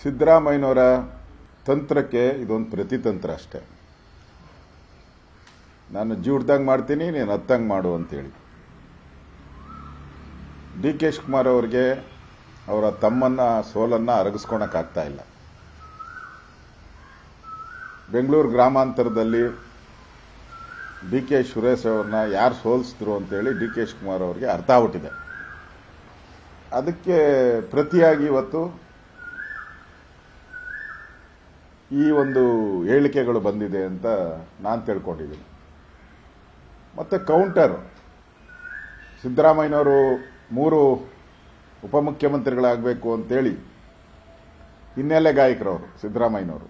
ಸಿದ್ದರಾಮಯ್ಯನವರ ತಂತ್ರಕ್ಕೆ ಇದೊಂದು ಪ್ರತಿತಂತ್ರ ಅಷ್ಟೇ. ನಾನು ಜೀವಡ್ದಂಗೆ ಮಾಡ್ತೀನಿ, ನೀನು ಹತ್ತಂಗೆ ಮಾಡು ಅಂತೇಳಿ. ಡಿ ಕೆ ಶಿವಕುಮಾರ್ ಅವರಿಗೆ ಅವರ ತಮ್ಮನ್ನ ಸೋಲನ್ನು ಅರಗಿಸ್ಕೊಳಕ್ಕಾಗ್ತಾ ಇಲ್ಲ. ಬೆಂಗಳೂರು ಗ್ರಾಮಾಂತರದಲ್ಲಿ ಡಿ ಕೆ ಸುರೇಶ್ ಅವ್ರನ್ನ ಯಾರು ಸೋಲಿಸಿದ್ರು ಅಂತೇಳಿ ಡಿ ಕೆ ಶಿವಕುಮಾರ್ ಅವರಿಗೆ ಅರ್ಥ ಆಗ್ಬಿಟ್ಟಿದೆ. ಅದಕ್ಕೆ ಪ್ರತಿಯಾಗಿ ಇವತ್ತು ಈ ಒಂದು ಹೇಳಿಕೆಗಳು ಬಂದಿದೆ ಅಂತ ನಾನು ತಿಳ್ಕೊಂಡಿದ್ದೀನಿ. ಮತ್ತೆ ಕೌಂಟರ್, ಸಿದ್ದರಾಮಯ್ಯನವರು 3 ಉಪಮುಖ್ಯಮಂತ್ರಿಗಳಾಗಬೇಕು ಅಂತೇಳಿ ಹಿನ್ನೆಲೆ ಗಾಯಕರವರು, ಸಿದ್ದರಾಮಯ್ಯನವರು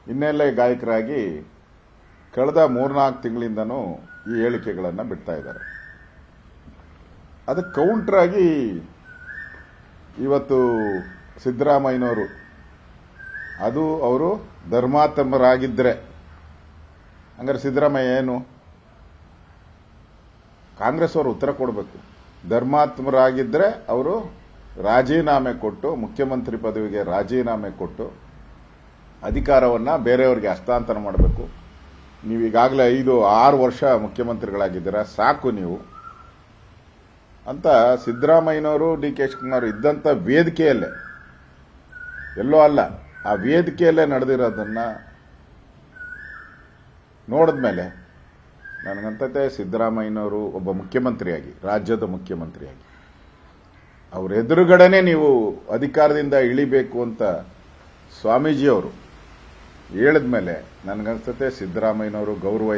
ಹಿನ್ನೆಲೆ ಗಾಯಕರಾಗಿ ಕಳೆದ 3-4 ತಿಂಗಳಿಂದನೂ ಈ ಹೇಳಿಕೆಗಳನ್ನು ಬಿಡ್ತಾ ಇದ್ದಾರೆ. ಅದಕ್ಕೆ ಕೌಂಟರ್ ಆಗಿ ಇವತ್ತು ಸಿದ್ದರಾಮಯ್ಯನವರು ಅದು ಅವರು ಧರ್ಮಾತ್ಮರಾಗಿದ್ದರೆ, ಹಂಗಾರೆ ಸಿದ್ದರಾಮಯ್ಯ ಏನು? ಕಾಂಗ್ರೆಸ್ ಅವರು ಉತ್ತರ ಕೊಡಬೇಕು. ಧರ್ಮಾತ್ಮರಾಗಿದ್ದರೆ ಅವರು ರಾಜೀನಾಮೆ ಕೊಟ್ಟು, ಮುಖ್ಯಮಂತ್ರಿ ಪದವಿಗೆ ರಾಜೀನಾಮೆ ಕೊಟ್ಟು ಅಧಿಕಾರವನ್ನು ಬೇರೆಯವರಿಗೆ ಹಸ್ತಾಂತರ ಮಾಡಬೇಕು. ನೀವು ಈಗಾಗಲೇ 5-6 ವರ್ಷ ಮುಖ್ಯಮಂತ್ರಿಗಳಾಗಿದ್ದೀರಾ, ಸಾಕು ನೀವು ಅಂತ ಸಿದ್ದರಾಮಯ್ಯನವರು ಡಿ ಕೆ ಶಿವಕುಮಾರ್ ಇದ್ದಂಥ ವೇದಿಕೆಯಲ್ಲೇ, ಎಲ್ಲೋ ಅಲ್ಲ, ಆ ವೇದಿಕೆಯಲ್ಲೇ ನಡೆದಿರೋದನ್ನ ನೋಡಿದ್ಮೇಲೆ ನನಗಂತತೆ ಸಿದ್ದರಾಮಯ್ಯನವರು ಒಬ್ಬ ಮುಖ್ಯಮಂತ್ರಿಯಾಗಿ, ರಾಜ್ಯದ ಮುಖ್ಯಮಂತ್ರಿಯಾಗಿ ಅವ್ರ ಎದುರುಗಡೆನೆ ನೀವು ಅಧಿಕಾರದಿಂದ ಇಳಿಬೇಕು ಅಂತ ಸ್ವಾಮೀಜಿಯವರು ಹೇಳಿದ್ಮೇಲೆ ನನಗನ್ಸುತ್ತೆ ಸಿದ್ದರಾಮಯ್ಯನವರು ಗೌರವ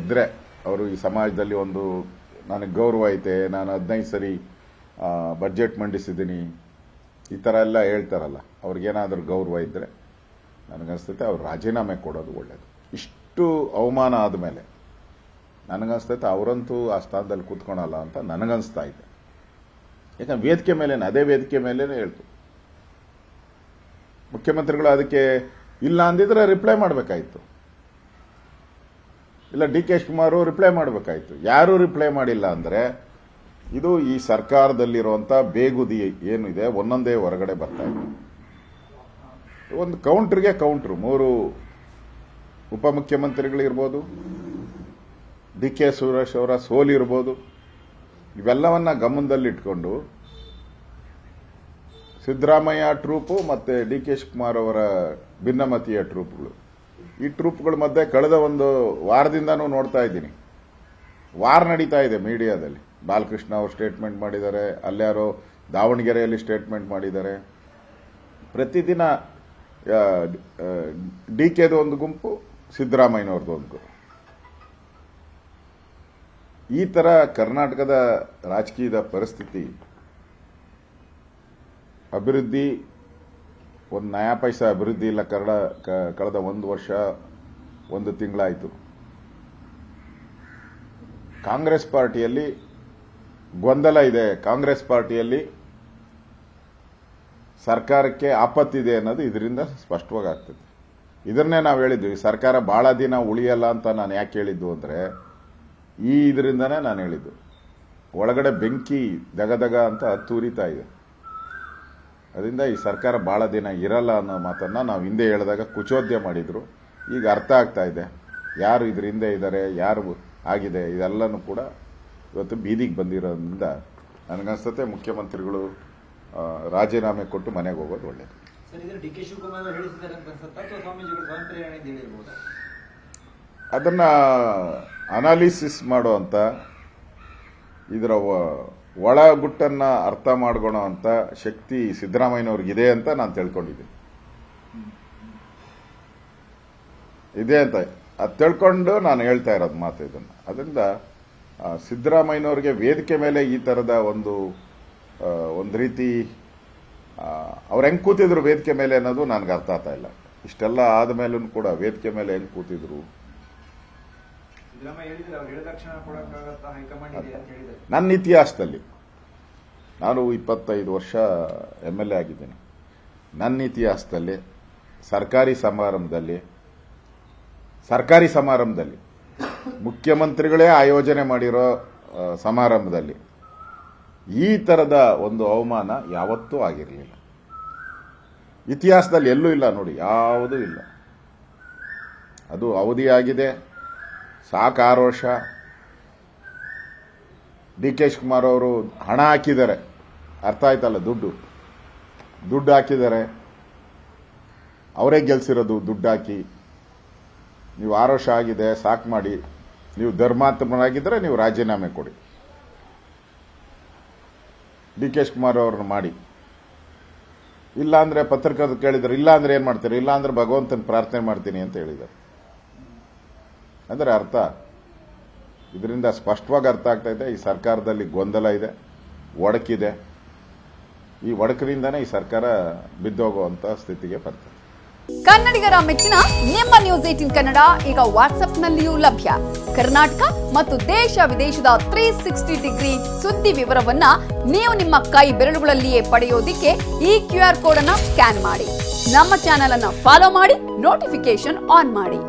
ಇದ್ರೆ ಅವರು ಈ ಸಮಾಜದಲ್ಲಿ ಒಂದು ನನಗೆ ಗೌರವ ಐತೆ, ನಾನು 15 ಸರಿ ಬಜೆಟ್ ಮಂಡಿಸಿದ್ದೀನಿ, ಈ ಥರ ಎಲ್ಲ ಹೇಳ್ತಾರಲ್ಲ, ಅವ್ರಿಗೇನಾದ್ರೂ ಗೌರವ ಇದ್ರೆ ನನಗನ್ಸುತ್ತೆ ಅವ್ರು ರಾಜೀನಾಮೆ ಕೊಡೋದು ಒಳ್ಳೇದು. ಇಷ್ಟು ಅವಮಾನ ಆದಮೇಲೆ ನನಗನ್ಸುತ್ತೆ ಅವರಂತೂ ಆ ಸ್ಥಾನದಲ್ಲಿ ಕೂತ್ಕೊಳಲ್ಲ ಅಂತ ನನಗನ್ಸ್ತಾ ಇದೆ. ಯಾಕಂದ್ರೆ ವೇದಿಕೆ ಮೇಲೆ, ಅದೇ ವೇದಿಕೆ ಮೇಲೇನೆ ಹೇಳ್ತು. ಮುಖ್ಯಮಂತ್ರಿಗಳು ಅದಕ್ಕೆ ಇಲ್ಲ ಅಂದಿದ್ರೆ ರಿಪ್ಲೈ ಮಾಡಬೇಕಾಯ್ತು, ಇಲ್ಲ ಡಿ ಕೆ ಶಿವಕುಮಾರ್ ರಿಪ್ಲೈ ಮಾಡಬೇಕಾಯ್ತು. ಯಾರೂ ರಿಪ್ಲೈ ಮಾಡಿಲ್ಲ ಅಂದ್ರೆ ಇದು ಈ ಸರ್ಕಾರದಲ್ಲಿರುವಂತ ಬೇಗುದಿ ಏನಿದೆ ಒಂದೊಂದೇ ಹೊರಗಡೆ ಬರ್ತಾ ಇದೆ. ಒಂದು ಕೌಂಟರ್ಗೆ ಕೌಂಟರ್, 3 ಉಪಮುಖ್ಯಮಂತ್ರಿಗಳಿರ್ಬೋದು, ಡಿ ಕೆ ಸುರೇಶ್ ಅವರ ಸೋಲಿರ್ಬೋದು, ಇವೆಲ್ಲವನ್ನ ಗಮನದಲ್ಲಿಟ್ಕೊಂಡು ಸಿದ್ದರಾಮಯ್ಯ ಟ್ರೂಪು ಮತ್ತೆ ಡಿ ಕೆ ಶಿವಕುಮಾರ್ ಅವರ ಭಿನ್ನಮತೀಯ ಟ್ರೂಪ್ಗಳು, ಈ ಟ್ರೂಪ್ಗಳ ಮಧ್ಯೆ ಕಳೆದ ಒಂದು ವಾರದಿಂದನೂ ನೋಡ್ತಾ ಇದ್ದೀನಿ, ವಾರ್ ನಡೀತಾ ಇದೆ ಮೀಡಿಯಾದಲ್ಲಿ. ಬಾಲಕೃಷ್ಣ ಅವರು ಸ್ಟೇಟ್ಮೆಂಟ್ ಮಾಡಿದ್ದಾರೆ, ಅಲ್ಯಾರೋ ದಾವಣಗೆರೆಯಲ್ಲಿ ಸ್ಟೇಟ್ಮೆಂಟ್ ಮಾಡಿದ್ದಾರೆ. ಪ್ರತಿದಿನ ಡಿ ಕೆದು ಒಂದು ಗುಂಪು, ಸಿದ್ದರಾಮಯ್ಯನವ್ರದ್ದು ಒಂದು ಗುಂಪು. ಈ ತರ ಕರ್ನಾಟಕದ ರಾಜಕೀಯದ ಪರಿಸ್ಥಿತಿ, ಅಭಿವೃದ್ಧಿ ಒಂದು ನಯಾ ಪೈಸಾ ಅಭಿವೃದ್ಧಿ ಇಲ್ಲ. ಕಳೆದ 1 ವರ್ಷ 1 ತಿಂಗಳಾಯಿತು. ಕಾಂಗ್ರೆಸ್ ಪಾರ್ಟಿಯಲ್ಲಿ ಗೊಂದಲ ಇದೆ, ಕಾಂಗ್ರೆಸ್ ಪಾರ್ಟಿಯಲ್ಲಿ ಸರ್ಕಾರಕ್ಕೆ ಆಪತ್ತಿದೆ ಅನ್ನೋದು ಇದರಿಂದ ಸ್ಪಷ್ಟವಾಗಿ ಆಗ್ತದೆ. ಇದನ್ನೇ ನಾವು ಹೇಳಿದ್ವಿ, ಸರ್ಕಾರ ಬಹಳ ದಿನ ಉಳಿಯಲ್ಲ ಅಂತ ನಾನು ಯಾಕೆ ಹೇಳಿದ್ದು ಅಂದ್ರೆ ಇದರಿಂದನೇ ನಾನು ಹೇಳಿದ್ದು. ಒಳಗಡೆ ಬೆಂಕಿ ದಗದಗ ಅಂತ ಹತ್ತುರಿತಾ ಇದೆ. ಅದರಿಂದ ಈ ಸರ್ಕಾರ ಬಹಳ ದಿನ ಇರಲ್ಲ ಅನ್ನೋ ಮಾತನ್ನ ನಾವು ಹಿಂದೆ ಹೇಳಿದಾಗ ಕುಚೋದ್ಯ ಮಾಡಿದ್ರು. ಈಗ ಅರ್ಥ ಆಗ್ತಾ ಇದೆ ಯಾರು ಇದ್ರ ಹಿಂದೆ ಇದ್ದಾರೆ, ಯಾರು ಆಗಿದೆ, ಇದೆಲ್ಲನೂ ಕೂಡ ಇವತ್ತು ಬೀದಿಗೆ ಬಂದಿರೋದ್ರಿಂದ ನನಗನ್ಸುತ್ತೆ ಮುಖ್ಯಮಂತ್ರಿಗಳು ರಾಜೀನಾಮೆ ಕೊಟ್ಟು ಮನೆಗೆ ಹೋಗೋದು ಒಳ್ಳೇದು. ಅದನ್ನ ಅನಾಲಿಸಿಸ್ ಮಾಡುವಂತ, ಇದರ ಒಳಗುಟ್ಟನ್ನ ಅರ್ಥ ಮಾಡ್ಕೊಳೋ ಅಂತ ಶಕ್ತಿ ಸಿದ್ದರಾಮಯ್ಯನವ್ರಿಗಿದೆ ಅಂತ ನಾನು ತಿಳ್ಕೊಂಡಿದ್ದೀನಿ. ಇದೆ ಅಂತ ಅದು ತಿಳ್ಕೊಂಡು ನಾನು ಹೇಳ್ತಾ ಇರೋದು ಮಾತು ಇದನ್ನು. ಅದರಿಂದ ಸಿದ್ದರಾಮಯ್ಯನವ್ರಿಗೆ ವೇದಿಕೆ ಮೇಲೆ ಈ ತರದ ಒಂದು ರೀತಿ ಅವ್ರು ಹೆಂಗ್ ಕೂತಿದ್ರು ವೇದಿಕೆ ಮೇಲೆ ಅನ್ನೋದು ನನಗೆ ಅರ್ಥ ಆಗ್ತಾ ಇಲ್ಲ. ಇಷ್ಟೆಲ್ಲ ಆದ ಮೇಲೂ ಕೂಡ ವೇದಿಕೆ ಮೇಲೆ ಹೆಂಗ್ ಕೂತಿದ್ರು. ನನ್ನ ಇತಿಹಾಸದಲ್ಲಿ ನಾನು 25 ವರ್ಷ MLA ಆಗಿದ್ದೇನೆ. ನನ್ನ ಇತಿಹಾಸದಲ್ಲಿ ಸರ್ಕಾರಿ ಸಮಾರಂಭದಲ್ಲಿ ಮುಖ್ಯಮಂತ್ರಿಗಳೇ ಆಯೋಜನೆ ಮಾಡಿರೋ ಸಮಾರಂಭದಲ್ಲಿ ಈ ತರದ ಒಂದು ಅವಮಾನ ಯಾವತ್ತೂ ಆಗಿರಲಿಲ್ಲ. ಇತಿಹಾಸದಲ್ಲಿ ಎಲ್ಲೂ ಇಲ್ಲ ನೋಡಿ, ಯಾವುದೂ ಇಲ್ಲ. ಅದು ಅವಧಿಯಾಗಿದೆ, ಸಾಕು 6 ವರ್ಷ. ಡಿ ಕೆ ಶಿವಕುಮಾರ್ ಅವರು ಹಣ ಹಾಕಿದ್ದಾರೆ, ಅರ್ಥ ಆಯ್ತಲ್ಲ, ದುಡ್ಡು ಹಾಕಿದ್ದಾರೆ, ಅವರೇ ಗೆಲ್ಸಿರೋದು ದುಡ್ಡು ಹಾಕಿ. ನೀವು 6 ವರ್ಷ ಆಗಿದೆ, ಸಾಕು ಮಾಡಿ. ನೀವು ಧರ್ಮಾತ್ಮರಾಗಿದ್ದರೆ ನೀವು ರಾಜೀನಾಮೆ ಕೊಡಿ, ಡಿ ಕೆ ಶಿವಕುಮಾರ್ ಅವ್ರನ್ನ ಮಾಡಿ. ಇಲ್ಲ ಅಂದ್ರೆ ಪತ್ರಕರ್ತರು ಕೇಳಿದ್ರು, ಇಲ್ಲ ಅಂದ್ರೆ ಏನ್ ಮಾಡ್ತೀರಿ? ಇಲ್ಲ ಅಂದ್ರೆ ಭಗವಂತನ ಪ್ರಾರ್ಥನೆ ಮಾಡ್ತೀನಿ ಅಂತ ಹೇಳಿದ್ದಾರೆ. ಅಂದ್ರೆ ಅರ್ಥ, ಇದರಿಂದ ಸ್ಪಷ್ಟವಾಗಿ ಅರ್ಥ ಆಗ್ತಾ ಇದೆ, ಈ ಸರ್ಕಾರದಲ್ಲಿ ಗೊಂದಲ ಇದೆ, ಒಡಕಿದೆ. ಈ ಒಡಕಿನಿಂದಾನೇ ಈ ಸರ್ಕಾರ ಬಿದ್ದೋಗುವಂತ ಸ್ಥಿತಿಗೆ ಬರ್ತದೆ. ಕನ್ನಡಿಗರ ಮೆಚ್ಚಿನ ನಿಮ್ಮ ನ್ಯೂಸ್ 18 ಕನ್ನಡ ಈಗ ವಾಟ್ಸ್ಆಪ್ನಲ್ಲಿಯೂ ಲಭ್ಯ. ಕರ್ನಾಟಕ ಮತ್ತು ದೇಶ ವಿದೇಶದ 360 ಡಿಗ್ರಿ ಸುದ್ದಿ ವಿವರವನ್ನ ನೀವು ನಿಮ್ಮ ಕೈ ಬೆರಳುಗಳಲ್ಲಿಯೇ ಪಡೆಯೋದಿಕ್ಕೆ ಈ QR ಕೋಡ್ ಅನ್ನು ಸ್ಕ್ಯಾನ್ ಮಾಡಿ. ನಮ್ಮ ಚಾನೆಲ್ ಅನ್ನು ಫಾಲೋ ಮಾಡಿ, ನೋಟಿಫಿಕೇಶನ್ ಆನ್ ಮಾಡಿ.